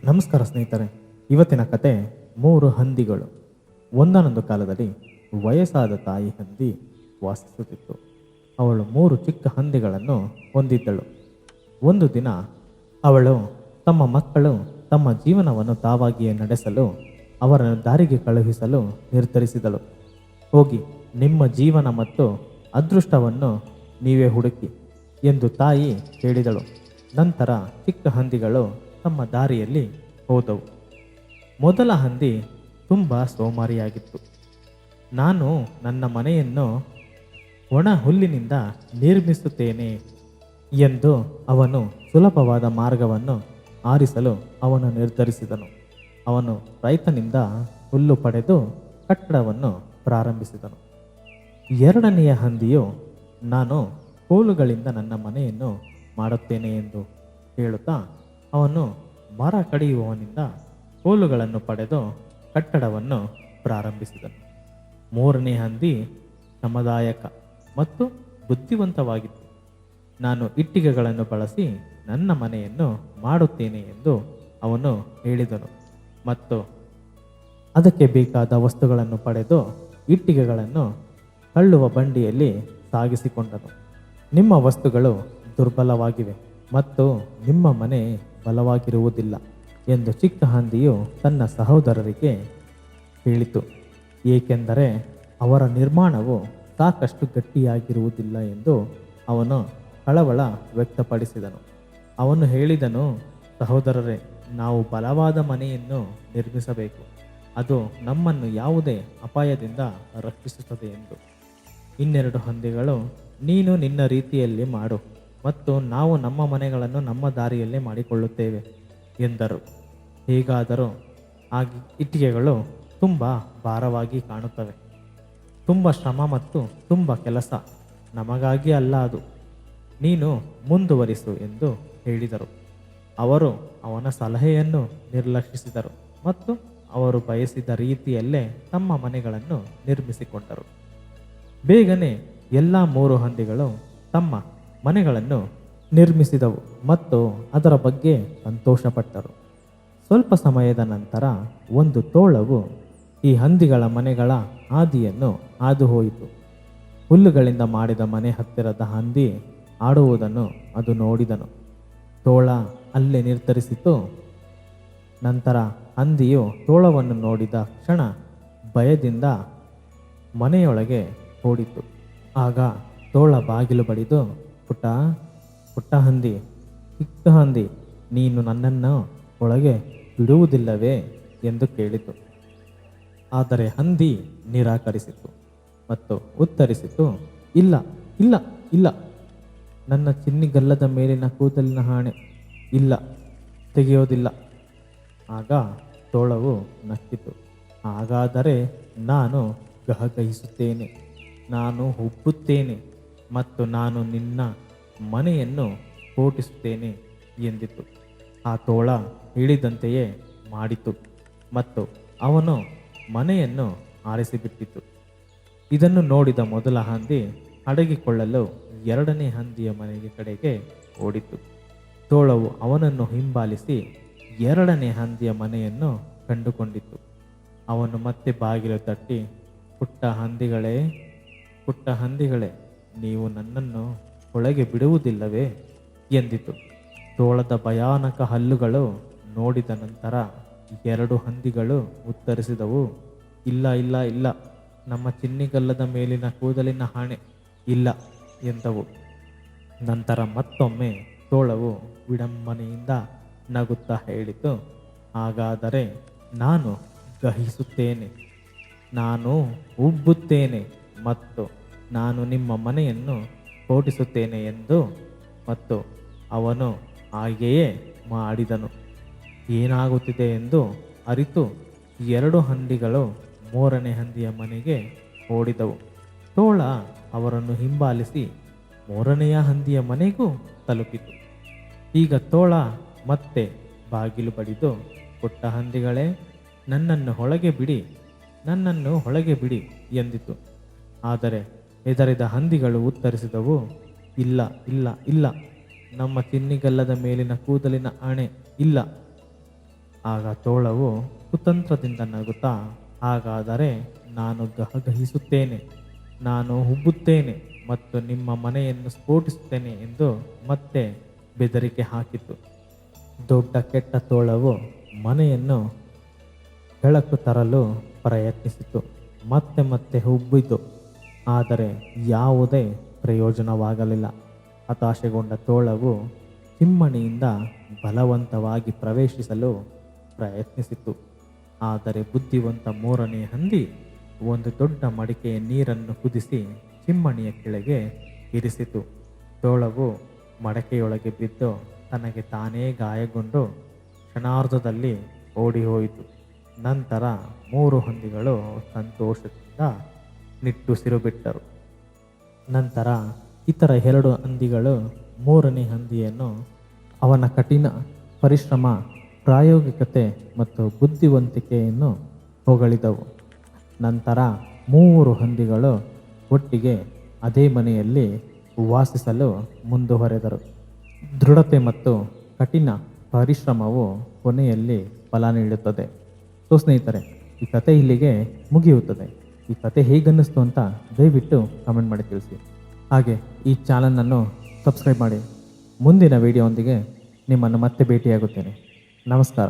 ನಮಸ್ಕಾರ ಸ್ನೇಹಿತರೆ. ಇವತ್ತಿನ ಕತೆ ಮೂರು ಹಂದಿಗಳು. ಒಂದಾನೊಂದು ಕಾಲದಲ್ಲಿ ವಯಸ್ಸಾದ ತಾಯಿ ಹಂದಿ ವಾಸಿಸುತ್ತಿತ್ತು. ಅವಳು ಮೂರು ಚಿಕ್ಕ ಹಂದಿಗಳನ್ನು ಹೊಂದಿದ್ದಳು. ಒಂದು ದಿನ ಅವಳು ತಮ್ಮ ಮಕ್ಕಳು ತಮ್ಮ ಜೀವನವನ್ನು ತಾವಾಗಿಯೇ ನಡೆಸಲು ಅವರನ್ನು ದಾರಿಗೆ ಕಳುಹಿಸಲು ನಿರ್ಧರಿಸಿದಳು. ಹೋಗಿ ನಿಮ್ಮ ಜೀವನ ಮತ್ತು ಅದೃಷ್ಟವನ್ನು ನೀವೇ ಹುಡುಕಿ ಎಂದು ತಾಯಿ ಹೇಳಿದಳು. ನಂತರ ಚಿಕ್ಕ ಹಂದಿಗಳು ತಮ್ಮ ದಾರಿಯಲ್ಲಿ ಹೋದವು. ಮೊದಲ ಹಂದಿ ತುಂಬ ಸೋಮಾರಿಯಾಗಿತ್ತು. ನಾನು ನನ್ನ ಮನೆಯನ್ನು ಒಣ ಹುಲ್ಲಿನಿಂದ ನಿರ್ಮಿಸುತ್ತೇನೆ ಎಂದು ಅವನು ಸುಲಭವಾದ ಮಾರ್ಗವನ್ನು ಆರಿಸಲು ಅವನು ನಿರ್ಧರಿಸಿದನು. ಅವನು ರೈತನಿಂದ ಹುಲ್ಲು ಪಡೆದು ಕಟ್ಟಡವನ್ನು ಪ್ರಾರಂಭಿಸಿದನು. ಎರಡನೆಯ ಹಂದಿಯು ನಾನು ಕೋಲುಗಳಿಂದ ನನ್ನ ಮನೆಯನ್ನು ಮಾಡುತ್ತೇನೆ ಎಂದು ಹೇಳುತ್ತಾ ಅವನು ಮರ ಕಡಿಯುವವನಿಂದ ಕೋಲುಗಳನ್ನು ಪಡೆದು ಕಟ್ಟಡವನ್ನು ಪ್ರಾರಂಭಿಸಿದನು. ಮೂರನೇ ಹಂದಿ ಶ್ರಮದಾಯಕ ಮತ್ತು ಬುದ್ಧಿವಂತವಾಗಿತ್ತು. ನಾನು ಇಟ್ಟಿಗೆಗಳನ್ನು ಬಳಸಿ ನನ್ನ ಮನೆಯನ್ನು ಮಾಡುತ್ತೇನೆ ಎಂದು ಅವನು ಹೇಳಿದನು ಮತ್ತು ಅದಕ್ಕೆ ಬೇಕಾದ ವಸ್ತುಗಳನ್ನು ಪಡೆದು ಇಟ್ಟಿಗೆಗಳನ್ನು ತಳ್ಳುವ ಬಂಡಿಯಲ್ಲಿ ಸಾಗಿಸಿಕೊಂಡನು. ನಿಮ್ಮ ವಸ್ತುಗಳು ದುರ್ಬಲವಾಗಿವೆ ಮತ್ತು ನಿಮ್ಮ ಮನೆ ಬಲವಾಗಿರುವುದಿಲ್ಲ ಎಂದು ಚಿಕ್ಕ ಹಂದಿಯು ತನ್ನ ಸಹೋದರರಿಗೆ ಹೇಳಿತು. ಏಕೆಂದರೆ ಅವರ ನಿರ್ಮಾಣವು ಸಾಕಷ್ಟು ಗಟ್ಟಿಯಾಗಿರುವುದಿಲ್ಲ ಎಂದು ಅವನು ಕಳವಳ ವ್ಯಕ್ತಪಡಿಸಿದನು. ಅವನು ಹೇಳಿದನು, ಸಹೋದರರೇ, ನಾವು ಬಲವಾದ ಮನೆಯನ್ನು ನಿರ್ಮಿಸಬೇಕು. ಅದು ನಮ್ಮನ್ನು ಯಾವುದೇ ಅಪಾಯದಿಂದ ರಕ್ಷಿಸುತ್ತದೆ ಎಂದು. ಇನ್ನೆರಡು ಹಂದಿಗಳು, ನೀನು ನಿನ್ನ ರೀತಿಯಲ್ಲಿ ಮಾಡು ಮತ್ತು ನಾವು ನಮ್ಮ ಮನೆಗಳನ್ನು ನಮ್ಮ ದಾರಿಯಲ್ಲೇ ಮಾಡಿಕೊಳ್ಳುತ್ತೇವೆ ಎಂದರು. ಹೇಗಾದರೂ ಆ ಇಟ್ಟಿಗೆಗಳು ತುಂಬ ಭಾರವಾಗಿ ಕಾಣುತ್ತವೆ. ತುಂಬ ಶ್ರಮ ಮತ್ತು ತುಂಬ ಕೆಲಸ. ನಮಗಾಗಿ ಅಲ್ಲ ಅದು. ನೀನು ಮುಂದುವರಿಸು ಎಂದು ಹೇಳಿದರು. ಅವರು ಅವನ ಸಲಹೆಯನ್ನು ನಿರ್ಲಕ್ಷಿಸಿದರು ಮತ್ತು ಅವರು ಬಯಸಿದ ರೀತಿಯಲ್ಲೇ ತಮ್ಮ ಮನೆಗಳನ್ನು ನಿರ್ಮಿಸಿಕೊಂಡರು. ಬೇಗನೆ ಎಲ್ಲ ಮೂರು ಹಂದಿಗಳು ತಮ್ಮ ಮನೆಗಳನ್ನು ನಿರ್ಮಿಸಿದವು ಮತ್ತು ಅದರ ಬಗ್ಗೆ ಸಂತೋಷಪಟ್ಟರು. ಸ್ವಲ್ಪ ಸಮಯದ ನಂತರ ಒಂದು ತೋಳವು ಈ ಹಂದಿಗಳ ಮನೆಗಳ ಹಾದಿಯನ್ನು ಹಾದು ಹೋಯಿತು. ಹುಲ್ಲುಗಳಿಂದ ಮಾಡಿದ ಮನೆ ಹತ್ತಿರದ ಹಂದಿ ಆಡುವುದನ್ನು ಅದು ನೋಡಿದನು. ತೋಳ ಅಲ್ಲೇ ನಿರ್ಧರಿಸಿತು. ನಂತರ ಹಂದಿಯು ತೋಳವನ್ನು ನೋಡಿದ ಕ್ಷಣ ಭಯದಿಂದ ಮನೆಯೊಳಗೆ ಓಡಿತು. ಆಗ ತೋಳ ಬಾಗಿಲು ಬಡಿದು, ಪುಟ್ಟ ಪುಟ್ಟ ಹಂದಿ, ಚಿಕ್ಕ ಹಂದಿ, ನೀನು ನನ್ನನ್ನು ಒಳಗೆ ಬಿಡುವುದಿಲ್ಲವೇ ಎಂದು ಕೇಳಿತು. ಆದರೆ ಹಂದಿ ನಿರಾಕರಿಸಿತು ಮತ್ತು ಉತ್ತರಿಸಿತು, ಇಲ್ಲ ಇಲ್ಲ ಇಲ್ಲ, ನನ್ನ ಚಿನ್ನಿಗಲ್ಲದ ಮೇಲಿನ ಕೂದಲಿನ ಹಾಣೆ, ಇಲ್ಲ, ತೆಗೆಯೋದಿಲ್ಲ. ಆಗ ತೋಳವು ನಕ್ಕಿತು. ಹಾಗಾದರೆ ನಾನು ಗಹಗಹಿಸುತ್ತೇನೆ, ನಾನು ಉಬ್ಬುತ್ತೇನೆ ಮತ್ತು ನಾನು ನಿನ್ನ ಮನೆಯನ್ನು ಸ್ಫೋಟಿಸುತ್ತೇನೆ ಎಂದಿತು. ಆ ತೋಳ ಹೇಳಿದಂತೆಯೇ ಮಾಡಿತು ಮತ್ತು ಅವನು ಮನೆಯನ್ನು ಆರಿಸಿಬಿಟ್ಟಿತು. ಇದನ್ನು ನೋಡಿದ ಮೊದಲ ಹಂದಿ ಅಡಗಿಕೊಳ್ಳಲು ಎರಡನೇ ಹಂದಿಯ ಮನೆಯ ಕಡೆಗೆ ಓಡಿತು. ತೋಳವು ಅವನನ್ನು ಹಿಂಬಾಲಿಸಿ ಎರಡನೇ ಹಂದಿಯ ಮನೆಯನ್ನು ಕಂಡುಕೊಂಡಿತು. ಅವನು ಮತ್ತೆ ಬಾಗಿಲು ತಟ್ಟಿ, ಪುಟ್ಟ ಹಂದಿಗಳೇ, ಪುಟ್ಟ ಹಂದಿಗಳೇ, ನೀವು ನನ್ನನ್ನು ಒಳಗೆ ಬಿಡುವುದಿಲ್ಲವೇ ಎಂದಿತು. ತೋಳದ ಭಯಾನಕ ಹಲ್ಲುಗಳು ನೋಡಿದ ನಂತರ ಎರಡು ಹಂದಿಗಳು ಉತ್ತರಿಸಿದವು, ಇಲ್ಲ ಇಲ್ಲ ಇಲ್ಲ, ನಮ್ಮ ಚಿನ್ನಿಗಲ್ಲದ ಮೇಲಿನ ಕೂದಲಿನ ಹಾಣೆ, ಇಲ್ಲ ಎಂದವು. ನಂತರ ಮತ್ತೊಮ್ಮೆ ತೋಳವು ವಿಡಂಬನೆಯಿಂದ ನಗುತ್ತಾ ಹೇಳಿತು, ಹಾಗಾದರೆ ನಾನು ಗಹಿಸುತ್ತೇನೆ, ನಾನು ಉಬ್ಬುತ್ತೇನೆ ಮತ್ತು ನಾನು ನಿಮ್ಮ ಮನೆಯನ್ನು ಸ್ಫೋಟಿಸುತ್ತೇನೆ ಎಂದು. ಮತ್ತು ಅವನು ಹಾಗೆಯೇ ಮಾಡಿದನು. ಏನಾಗುತ್ತಿದೆ ಎಂದು ಅರಿತು ಎರಡು ಹಂದಿಗಳು ಮೂರನೇ ಹಂದಿಯ ಮನೆಗೆ ಓಡಿದವು. ತೋಳ ಅವರನ್ನು ಹಿಂಬಾಲಿಸಿ ಮೂರನೆಯ ಹಂದಿಯ ಮನೆಗೂ ತಲುಪಿತು. ಈಗ ತೋಳ ಮತ್ತೆ ಬಾಗಿಲು ಬಡಿದು, ಪುಟ್ಟ ಹಂದಿಗಳೇ, ನನ್ನನ್ನು ಹೊಳಗೆ ಬಿಡಿ, ನನ್ನನ್ನು ಹೊಳಗೆ ಬಿಡಿ ಎಂದಿತು. ಆದರೆ ಹೆದರಿದ ಹಂದಿಗಳು ಉತ್ತರಿಸಿದವು, ಇಲ್ಲ ಇಲ್ಲ ಇಲ್ಲ, ನಮ್ಮ ಚಿನ್ನಿಗಲ್ಲದ ಮೇಲಿನ ಕೂದಲಿನ ಆಣೆ, ಇಲ್ಲ. ಆಗ ತೋಳವು ಕುತಂತ್ರದಿಂದ ನಗುತ್ತಾ, ಹಾಗಾದರೆ ನಾನು ಗಹಗಹಿಸುತ್ತೇನೆ, ನಾನು ಉಬ್ಬುತ್ತೇನೆ ಮತ್ತು ನಿಮ್ಮ ಮನೆಯನ್ನು ಸ್ಫೋಟಿಸುತ್ತೇನೆ ಎಂದು ಮತ್ತೆ ಬೆದರಿಕೆ ಹಾಕಿತು. ದೊಡ್ಡ ಕೆಟ್ಟ ತೋಳವು ಮನೆಯನ್ನು ಬೆಳಕು ತರಲು ಪ್ರಯತ್ನಿಸಿತು, ಮತ್ತೆ ಮತ್ತೆ ಉಬ್ಬಿತು, ಆದರೆ ಯಾವುದೇ ಪ್ರಯೋಜನವಾಗಲಿಲ್ಲ. ಹತಾಶೆಗೊಂಡ ತೋಳವು ಚಿಮ್ಮಣಿಯಿಂದ ಬಲವಂತವಾಗಿ ಪ್ರವೇಶಿಸಲು ಪ್ರಯತ್ನಿಸಿತು. ಆದರೆ ಬುದ್ಧಿವಂತ ಮೂರನೇ ಹಂದಿ ಒಂದು ದೊಡ್ಡ ಮಡಿಕೆಯ ನೀರನ್ನು ಕುದಿಸಿ ಚಿಮ್ಮಣಿಯ ಕೆಳಗೆ ಇರಿಸಿತು. ತೋಳವು ಮಡಕೆಯೊಳಗೆ ಬಿದ್ದು ತನಗೆ ತಾನೇ ಗಾಯಗೊಂಡು ಕ್ಷಣಾರ್ಧದಲ್ಲಿ ಓಡಿ ಹೋಯಿತು. ನಂತರ 3 ಹಂದಿಗಳು ಸಂತೋಷದಿಂದ ನಿಟ್ಟುಸಿರು ಬಿಟ್ಟರು. ನಂತರ ಇತರ 2 ಹಂದಿಗಳು ಮೂರನೇ ಹಂದಿಯನ್ನು ಅವನ ಕಠಿಣ ಪರಿಶ್ರಮ, ಪ್ರಾಯೋಗಿಕತೆ ಮತ್ತು ಬುದ್ಧಿವಂತಿಕೆಯನ್ನು ಹೊಗಳಿದವು. ನಂತರ 3 ಹಂದಿಗಳು ಒಟ್ಟಿಗೆ ಅದೇ ಮನೆಯಲ್ಲಿ ವಾಸಿಸಲು ಮುಂದುವರೆದರು. ದೃಢತೆ ಮತ್ತು ಕಠಿಣ ಪರಿಶ್ರಮವು ಕೊನೆಯಲ್ಲಿ ಫಲ ನೀಡುತ್ತದೆ. ಸೊ ಸ್ನೇಹಿತರೆ, ಈ ಕತೆ ಇಲ್ಲಿಗೆ ಮುಗಿಯುತ್ತದೆ. ಈ ಕತೆ ಹೇಗನ್ನಿಸ್ತು ಅಂತ ದಯವಿಟ್ಟು ಕಮೆಂಟ್ ಮಾಡಿ ತಿಳಿಸಿ. ಹಾಗೆ ಈ ಚಾನಲನ್ನು ಸಬ್ಸ್ಕ್ರೈಬ್ ಮಾಡಿ. ಮುಂದಿನ ವಿಡಿಯೋದೊಂದಿಗೆ ನಿಮ್ಮನ್ನು ಮತ್ತೆ ಭೇಟಿಯಾಗುತ್ತೇನೆ. ನಮಸ್ಕಾರ.